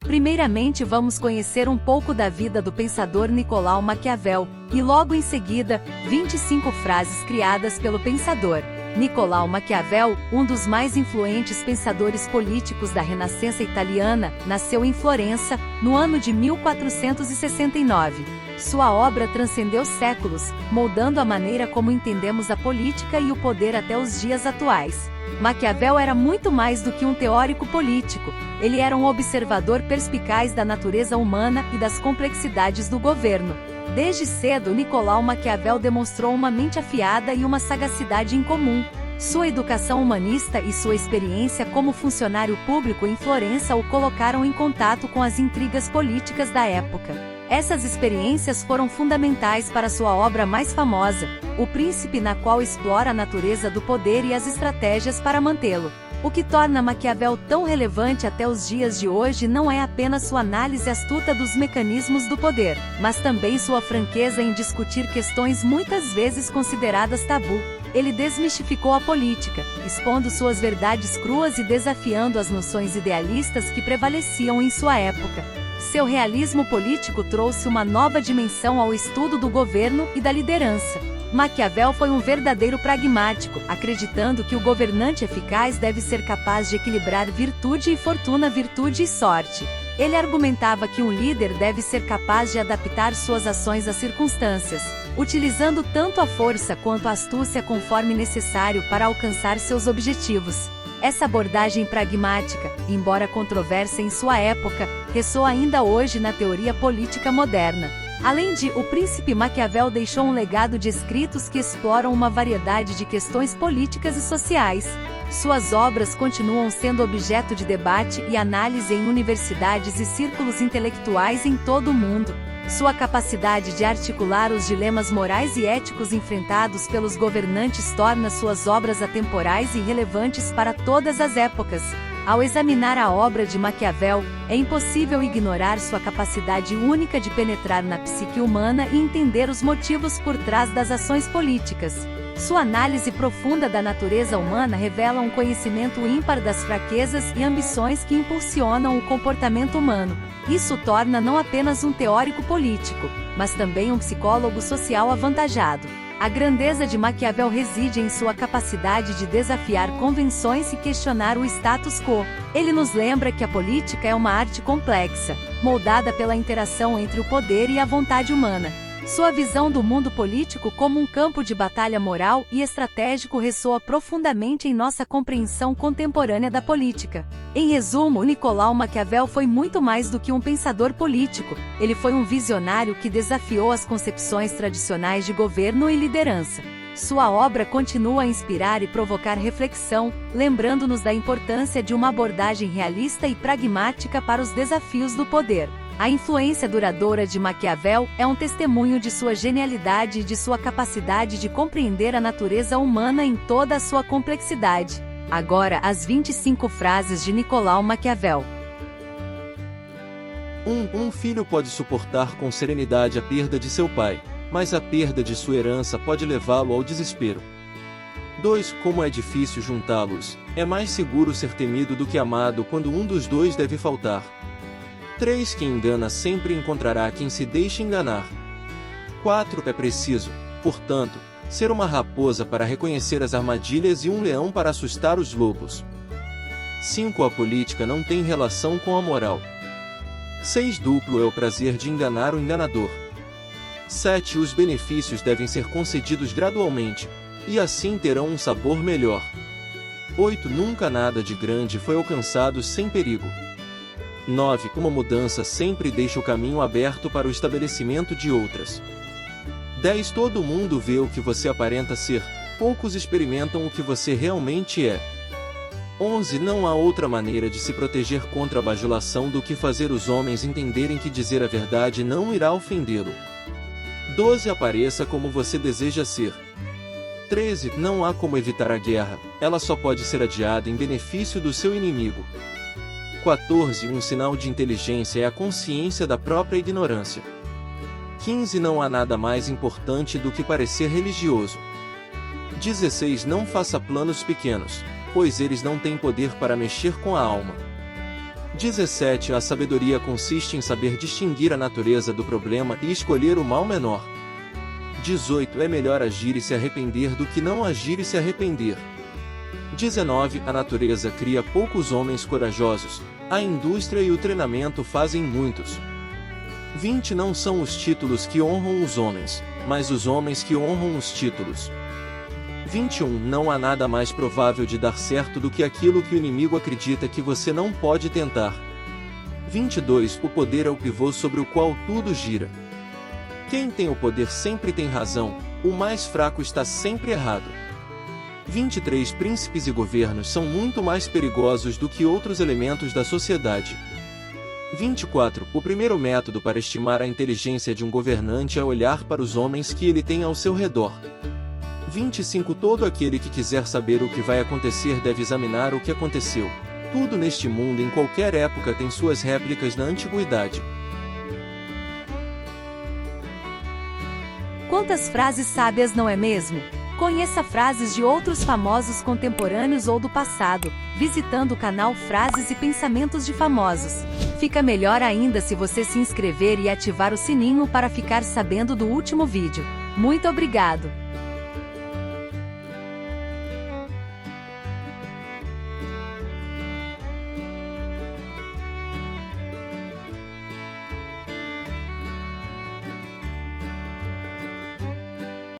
Primeiramente vamos conhecer um pouco da vida do pensador Nicolau Maquiavel, e logo em seguida, 25 frases criadas pelo pensador. Nicolau Maquiavel, um dos mais influentes pensadores políticos da Renascença italiana, nasceu em Florença, no ano de 1469. Sua obra transcendeu séculos, moldando a maneira como entendemos a política e o poder até os dias atuais. Maquiavel era muito mais do que um teórico político, ele era um observador perspicaz da natureza humana e das complexidades do governo. Desde cedo, Nicolau Maquiavel demonstrou uma mente afiada e uma sagacidade incomum. Sua educação humanista e sua experiência como funcionário público em Florença o colocaram em contato com as intrigas políticas da época. Essas experiências foram fundamentais para sua obra mais famosa, O Príncipe, na qual explora a natureza do poder e as estratégias para mantê-lo. O que torna Maquiavel tão relevante até os dias de hoje não é apenas sua análise astuta dos mecanismos do poder, mas também sua franqueza em discutir questões muitas vezes consideradas tabu. Ele desmistificou a política, expondo suas verdades cruas e desafiando as noções idealistas que prevaleciam em sua época. Seu realismo político trouxe uma nova dimensão ao estudo do governo e da liderança. Maquiavel foi um verdadeiro pragmático, acreditando que o governante eficaz deve ser capaz de equilibrar virtude e fortuna, virtude e sorte. Ele argumentava que um líder deve ser capaz de adaptar suas ações às circunstâncias, utilizando tanto a força quanto a astúcia conforme necessário para alcançar seus objetivos. Essa abordagem pragmática, embora controversa em sua época, ressoa ainda hoje na teoria política moderna. Além de O Príncipe, Maquiavel deixou um legado de escritos que exploram uma variedade de questões políticas e sociais. Suas obras continuam sendo objeto de debate e análise em universidades e círculos intelectuais em todo o mundo. Sua capacidade de articular os dilemas morais e éticos enfrentados pelos governantes torna suas obras atemporais e relevantes para todas as épocas. Ao examinar a obra de Maquiavel, é impossível ignorar sua capacidade única de penetrar na psique humana e entender os motivos por trás das ações políticas. Sua análise profunda da natureza humana revela um conhecimento ímpar das fraquezas e ambições que impulsionam o comportamento humano. Isso o torna não apenas um teórico político, mas também um psicólogo social avantajado. A grandeza de Maquiavel reside em sua capacidade de desafiar convenções e questionar o status quo. Ele nos lembra que a política é uma arte complexa, moldada pela interação entre o poder e a vontade humana. Sua visão do mundo político como um campo de batalha moral e estratégico ressoa profundamente em nossa compreensão contemporânea da política. Em resumo, Nicolau Maquiavel foi muito mais do que um pensador político, ele foi um visionário que desafiou as concepções tradicionais de governo e liderança. Sua obra continua a inspirar e provocar reflexão, lembrando-nos da importância de uma abordagem realista e pragmática para os desafios do poder. A influência duradoura de Maquiavel é um testemunho de sua genialidade e de sua capacidade de compreender a natureza humana em toda a sua complexidade. Agora, as 25 frases de Nicolau Maquiavel. 1. Um filho pode suportar com serenidade a perda de seu pai, mas a perda de sua herança pode levá-lo ao desespero. 2. Como é difícil juntá-los, é mais seguro ser temido do que amado quando um dos dois deve faltar. 3. Quem engana sempre encontrará quem se deixe enganar. 4. É preciso, portanto, ser uma raposa para reconhecer as armadilhas e um leão para assustar os lobos. 5. A política não tem relação com a moral. 6. Duplo é o prazer de enganar o enganador. 7. Os benefícios devem ser concedidos gradualmente, e assim terão um sabor melhor. 8. Nunca nada de grande foi alcançado sem perigo. 9. Uma mudança sempre deixa o caminho aberto para o estabelecimento de outras. 10. Todo mundo vê o que você aparenta ser, poucos experimentam o que você realmente é. 11. Não há outra maneira de se proteger contra a bajulação do que fazer os homens entenderem que dizer a verdade não irá ofendê-lo. 12. Apareça como você deseja ser. 13. Não há como evitar a guerra, ela só pode ser adiada em benefício do seu inimigo. 14. Um sinal de inteligência é a consciência da própria ignorância. 15. Não há nada mais importante do que parecer religioso. 16. Não faça planos pequenos, pois eles não têm poder para mexer com a alma. 17. A sabedoria consiste em saber distinguir a natureza do problema e escolher o mal menor. 18. É melhor agir e se arrepender do que não agir e se arrepender. 19. A natureza cria poucos homens corajosos, a indústria e o treinamento fazem muitos. 20. Não são os títulos que honram os homens, mas os homens que honram os títulos. 21. Não há nada mais provável de dar certo do que aquilo que o inimigo acredita que você não pode tentar. 22. O poder é o pivô sobre o qual tudo gira. Quem tem o poder sempre tem razão, o mais fraco está sempre errado. 23. Príncipes e governos são muito mais perigosos do que outros elementos da sociedade. 24. O primeiro método para estimar a inteligência de um governante é olhar para os homens que ele tem ao seu redor. 25. Todo aquele que quiser saber o que vai acontecer deve examinar o que aconteceu. Tudo neste mundo em qualquer época tem suas réplicas na antiguidade. Quantas frases sábias, não é mesmo? Conheça frases de outros famosos contemporâneos ou do passado, visitando o canal Frases e Pensamentos de Famosos. Fica melhor ainda se você se inscrever e ativar o sininho para ficar sabendo do último vídeo. Muito obrigado!